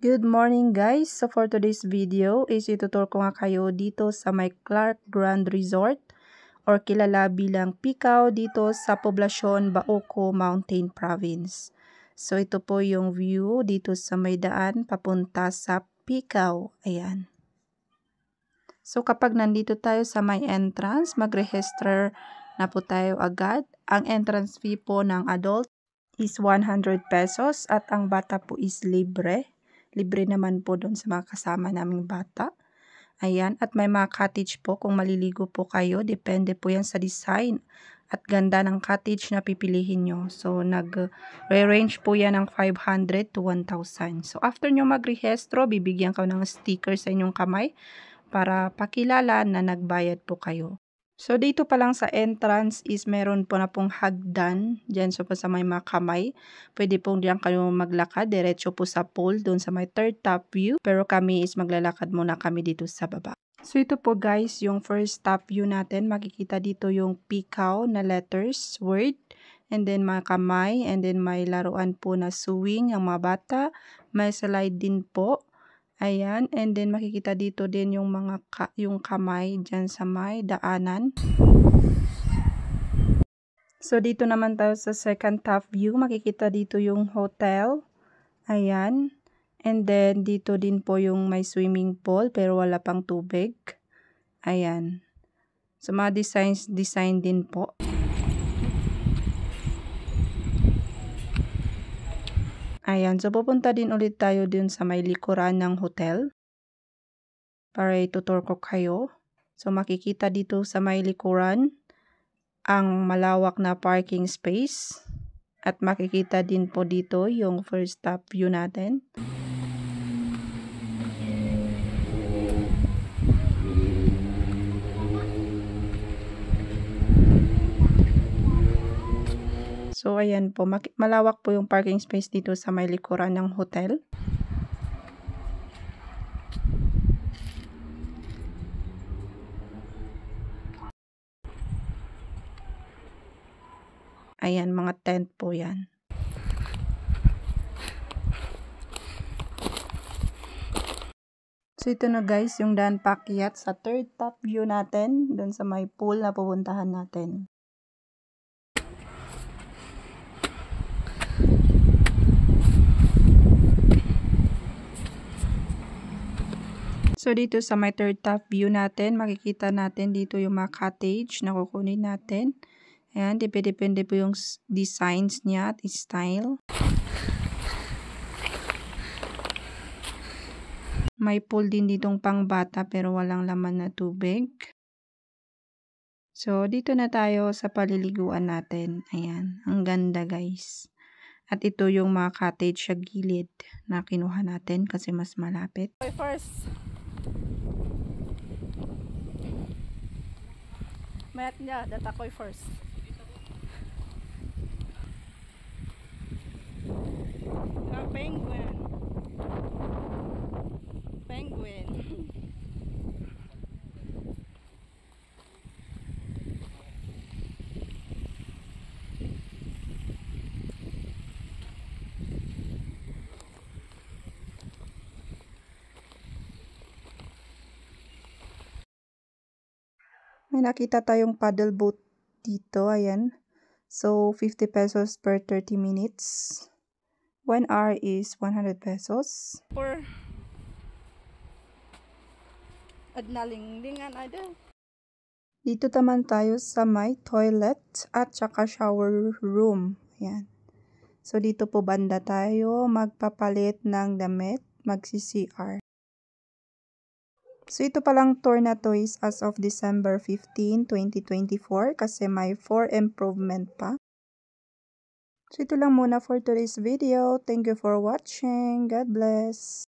Good morning guys! So for today's video is itutur ko nga kayo dito sa may Clark Grand Resort or kilala bilang Picao dito sa poblasyon Baoco Mountain Province. So ito po yung view dito sa may daan papunta sa Picao. Ayan. So kapag nandito tayo sa may entrance, mag-register na po tayo agad. Ang entrance fee po ng adult is 100 pesos at ang bata po is libre. Libre naman po doon sa mga kasama naming bata. Ayan. At may mga cottage po kung maliligo po kayo. Depende po yan sa design at ganda ng cottage na pipilihin nyo. So, nag-range po yan ng 500 to 1,000. So, after nyo mag-rehistro, bibigyan ka ng sticker sa inyong kamay para pakilala na nagbayad po kayo. So, dito pa lang sa entrance is meron po na pong hagdan. Diyan so po sa may mga kamay. Pwede pong diyan kayo maglakad. Diretso po sa pool doon sa may third top view. Pero kami is maglalakad muna kami dito sa baba. So, ito po guys yung first top view natin. Makikita dito yung Picao na letters, word. And then mga kamay. And then may laruan po na swing ang mga bata. May slide din po. Ayan, and then makikita dito din yung mga yung kamay dyan sa may daanan. So dito naman tayo sa second top view, makikita dito yung hotel. Ayan, and then dito din po yung may swimming pool pero wala pang tubig. Ayan. So mga design din po. Ayan, so pupunta din ulit tayo dun sa may likuran ng hotel. Para itutur ko kayo. So makikita dito sa may likuran ang malawak na parking space. At makikita din po dito yung first top view natin. So ayan po, malawak po yung parking space dito sa may likuran ng hotel. Ayan, mga tent po yan. So ito na guys, yung daan paakyat sa third top view natin, dun sa may pool na pupuntahan natin. So dito sa my third top view natin, makikita natin dito yung mga cottage na kukunin natin. Ayan, depende po yung designs niya at style. May pool din ditong pang bata pero walang laman na tubig. So dito na tayo sa paliliguan natin. Ayan, ang ganda guys. At ito yung mga cottage sa gilid na kinuha natin kasi mas malapit. First. Mayat niya, datakoy first. Penguin. Penguin. May nakita tayong paddle boat dito, ayan. So, 50 pesos per 30 minutes. 1 hour is 100 pesos. For adnalinglingan ada. Dito naman tayo sa may toilet at saka shower room. Ayan. So, dito po banda tayo magpapalit ng damit, magsi-CR. So, ito palang tour na to is as of December 15, 2024 kasi may 4 improvement pa. So, ito lang muna for today's video. Thank you for watching. God bless.